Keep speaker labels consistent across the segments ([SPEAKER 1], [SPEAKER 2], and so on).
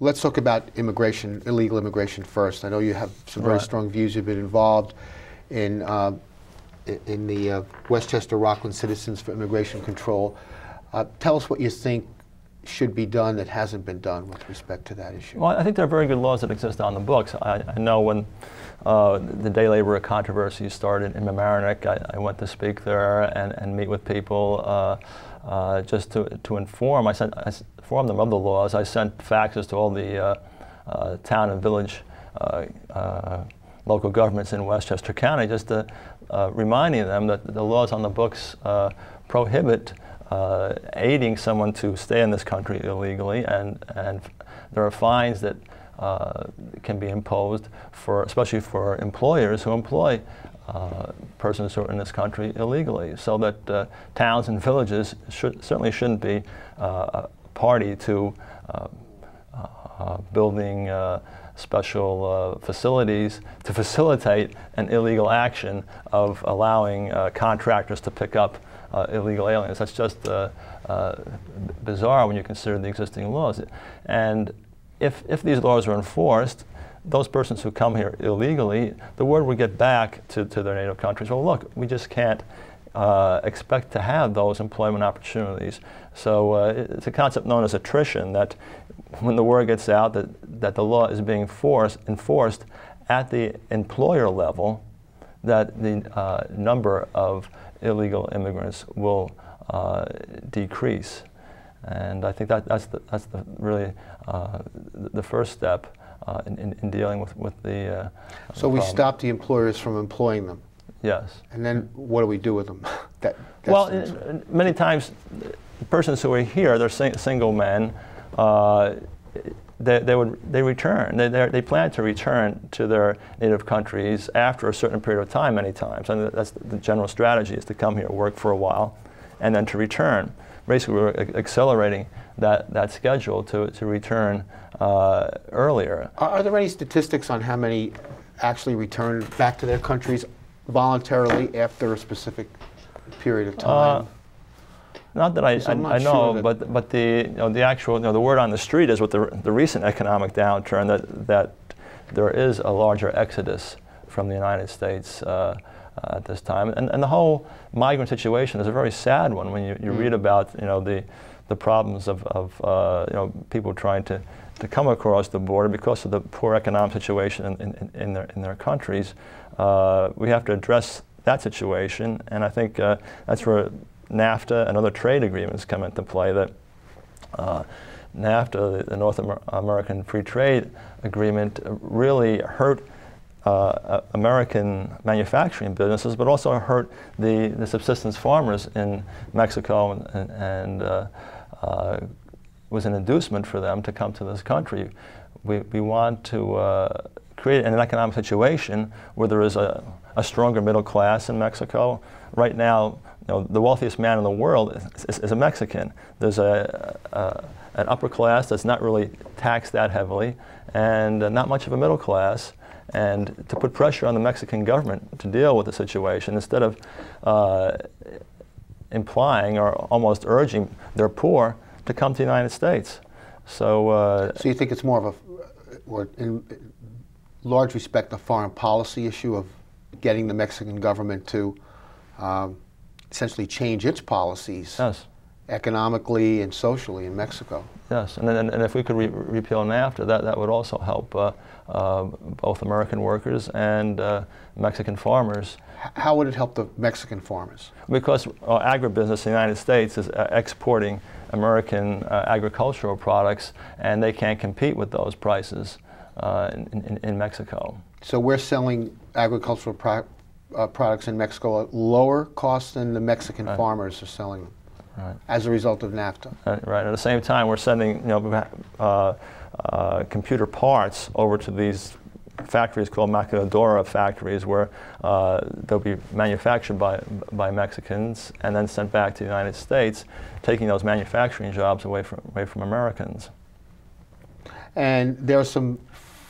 [SPEAKER 1] let's talk about immigration, illegal immigration first. I know you have some very strong views. You've been involved in the Westchester Rockland Citizens for Immigration Control. Tell us what you think should be done that hasn't been done with respect to that issue.
[SPEAKER 2] Well, I think there are very good laws that exist on the books. I know when the day laborer controversy started in Mamaroneck, I went to speak there and meet with people just to inform. I informed them of the laws. I sent faxes to all the town and village local governments in Westchester County, just reminding them that the laws on the books prohibit aiding someone to stay in this country illegally, and there are fines that can be imposed especially for employers who employ persons who are in this country illegally, so that towns and villages certainly shouldn't be a party to building special facilities to facilitate an illegal action of allowing contractors to pick up illegal aliens. That's just bizarre when you consider the existing laws. And if these laws are enforced, those persons who come here illegally, the word would get back to their native countries. Well, look, we just can't expect to have those employment opportunities. So it's a concept known as attrition, that when the word gets out that the law is being enforced at the employer level, that the number of illegal immigrants will decrease. And I think that's really the first step in dealing with the
[SPEAKER 1] So we stop the employers from employing them.
[SPEAKER 2] Yes.
[SPEAKER 1] And then what do we do with them?
[SPEAKER 2] Well, many times, persons who are here, they're single men. They return. They plan to return to their native countries after a certain period of time. Many times, and that's the general strategy: is to come here, work for a while, and then to return. Basically, we're accelerating that schedule to return earlier.
[SPEAKER 1] Are there any statistics on how many actually return back to their countries voluntarily after a specific period of time?
[SPEAKER 2] Not that I know, but the actual the word on the street is with the recent economic downturn that there is a larger exodus from the United States at this time, and the whole migrant situation is a very sad one when you read about the problems of people trying to come across the border because of the poor economic situation in their countries. We have to address that situation, and I think that's where NAFTA and other trade agreements come into play. That NAFTA, the North American Free Trade Agreement, really hurt American manufacturing businesses, but also hurt the subsistence farmers in Mexico, and was an inducement for them to come to this country. We want to create an economic situation where there is a stronger middle class in Mexico. Right now, the wealthiest man in the world is a Mexican. There's an upper class that's not really taxed that heavily, and not much of a middle class. And to put pressure on the Mexican government to deal with the situation, instead of implying or almost urging their poor to come to the United States. So
[SPEAKER 1] you think it's more of or in large respect, a foreign policy issue of getting the Mexican government to essentially change its policies,
[SPEAKER 2] yes,
[SPEAKER 1] economically and socially in Mexico.
[SPEAKER 2] Yes, and if we could repeal NAFTA, that would also help both American workers and Mexican farmers.
[SPEAKER 1] How would it help the Mexican farmers?
[SPEAKER 2] Because agribusiness in the United States is exporting American agricultural products, and they can't compete with those prices in Mexico.
[SPEAKER 1] So we're selling agricultural products in Mexico at lower cost than the Mexican farmers are selling them.
[SPEAKER 2] Right.
[SPEAKER 1] As a result of NAFTA.
[SPEAKER 2] Right. At the same time, we're sending computer parts over to these factories called maquiladora factories, where they'll be manufactured by Mexicans and then sent back to the United States, taking those manufacturing jobs away from Americans.
[SPEAKER 1] And there are some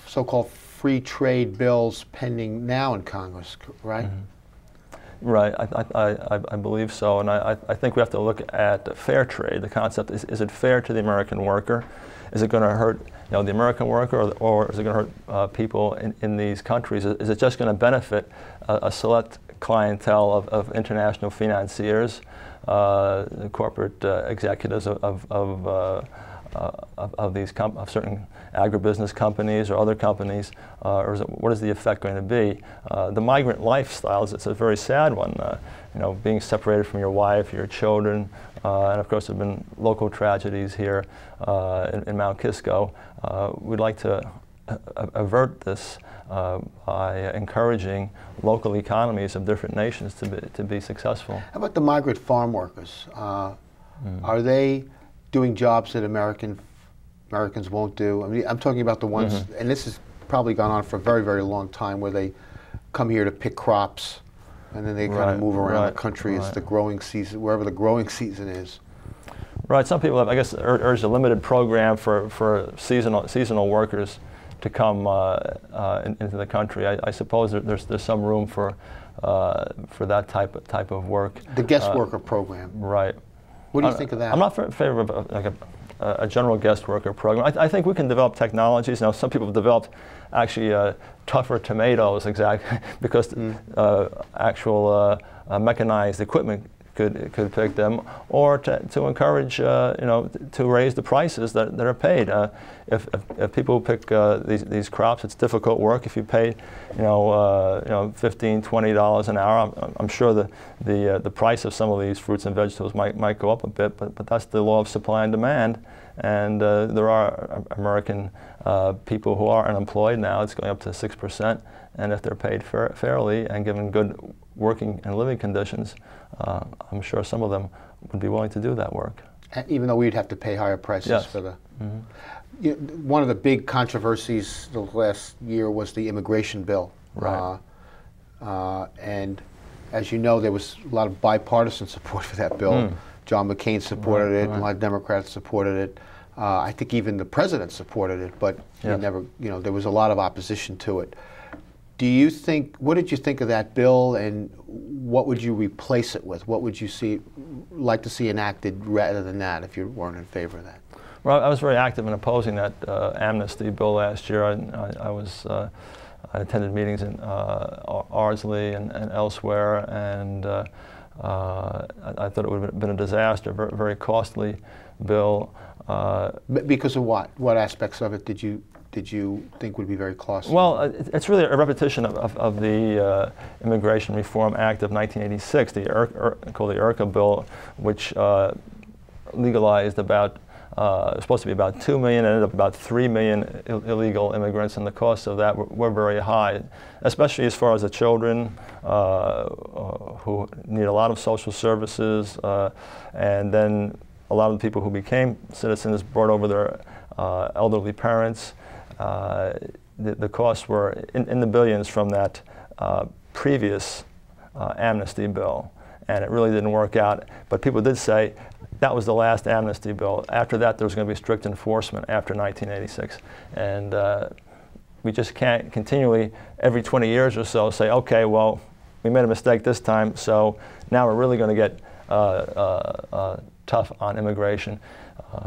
[SPEAKER 1] so-called free trade bills pending now in Congress, right?
[SPEAKER 2] Mm-hmm. Right, I believe so, and I think we have to look at fair trade. The concept is it fair to the American worker? Is it going to hurt the American worker, or is it going to hurt people in these countries? Is it just going to benefit a select clientele of international financiers, corporate executives of certain agribusiness companies or other companies, or what is the effect going to be? The migrant lifestyle it's a very sad one. Being separated from your wife, your children, and of course there have been local tragedies here in Mount Kisco. We'd like to avert this by encouraging local economies of different nations to be successful.
[SPEAKER 1] How about the migrant farm workers? Are they doing jobs that Americans won't do? I mean, I'm talking about the ones, and this has probably gone on for a very, very long time, where they come here to pick crops, and then they kind of move around the country as the growing season, wherever the growing season is.
[SPEAKER 2] Right. Some people have, I guess, urged a limited program for seasonal workers to come into the country. I suppose there's some room for that type of work.
[SPEAKER 1] The guest worker program.
[SPEAKER 2] Right.
[SPEAKER 1] What do you think of that?
[SPEAKER 2] I'm not in favor of a general guest worker program. I think we can develop technologies. Now, some people have developed actually tougher tomatoes, exactly, because actual mechanized equipment could pick them, or to encourage to raise the prices that are paid. If people pick these crops, it's difficult work. If you pay $15, $20 an hour, I'm sure the price of some of these fruits and vegetables might go up a bit. But that's the law of supply and demand. And there are American people who are unemployed now. It's going up to 6%. And if they're paid fairly and given good working and living conditions, I'm sure some of them would be willing to do that work.
[SPEAKER 1] Even though we'd have to pay higher prices for the... One of the big controversies the last year was the immigration bill.
[SPEAKER 2] Right.
[SPEAKER 1] And as you know, there was a lot of bipartisan support for that bill. John McCain supported it, a lot of Democrats supported it. I think even the president supported it, but it never, there was a lot of opposition to it. What did you think of that bill, and what would you replace it with? What would you like to see enacted rather than that, if you weren't in favor of that?
[SPEAKER 2] Well, I was very active in opposing that amnesty bill last year. I attended meetings in Ardsley and elsewhere, and I thought it would have been a disaster, very, very costly bill.
[SPEAKER 1] Because of what? What aspects of it did you think would be very costly?
[SPEAKER 2] Well, it's really a repetition of the Immigration Reform Act of 1986, called the IRCA bill, which legalized supposed to be about 2 million, ended up about 3 million illegal immigrants, and the costs of that were very high, especially as far as the children who need a lot of social services, and then a lot of the people who became citizens brought over their elderly parents. The costs were in the billions from that previous amnesty bill, and it really didn't work out. But people did say that was the last amnesty bill. After that, there was going to be strict enforcement after 1986. And we just can't continually, every 20 years or so, say, okay, well, we made a mistake this time, so now we're really going to get tough on immigration.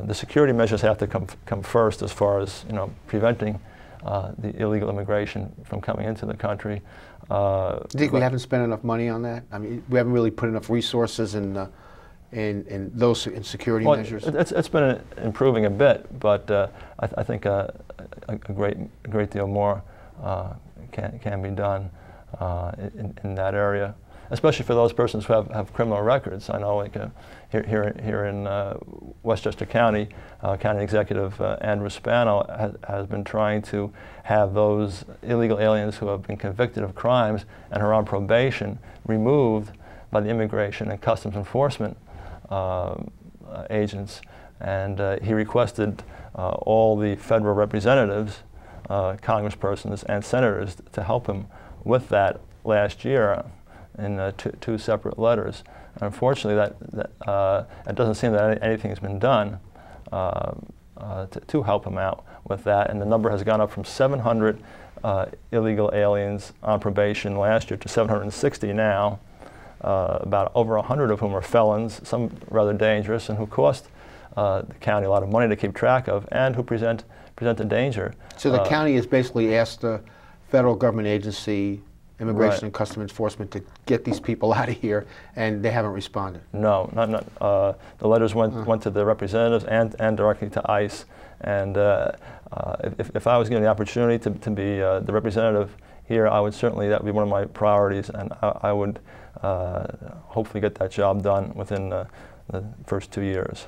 [SPEAKER 2] The security measures have to come first, as far as preventing the illegal immigration from coming into the country.
[SPEAKER 1] Do you think we haven't spent enough money on that? I mean, we haven't really put enough resources in those security measures.
[SPEAKER 2] It's been improving a bit, but I think a great deal more can be done in that area, especially for those persons who have criminal records. I know, like here in Westchester County, County Executive Andrew Spano has been trying to have those illegal aliens who have been convicted of crimes and are on probation removed by the Immigration and Customs Enforcement agents, and he requested all the federal representatives, congresspersons, and senators to help him with that last year in two separate letters. And unfortunately, it doesn't seem that anything has been done to help him out with that, and the number has gone up from 700 illegal aliens on probation last year to 760 now. about over 100 of whom are felons, some rather dangerous, and who cost the county a lot of money to keep track of, and who present a danger.
[SPEAKER 1] So the county has basically asked the federal government agency, Immigration and Customs Enforcement, to get these people out of here, and they haven't responded.
[SPEAKER 2] No, not. The letters went to the representatives and directly to ICE. And if I was given the opportunity to be the representative here, I would certainly, that would be one of my priorities, and I would hopefully get that job done within the first 2 years.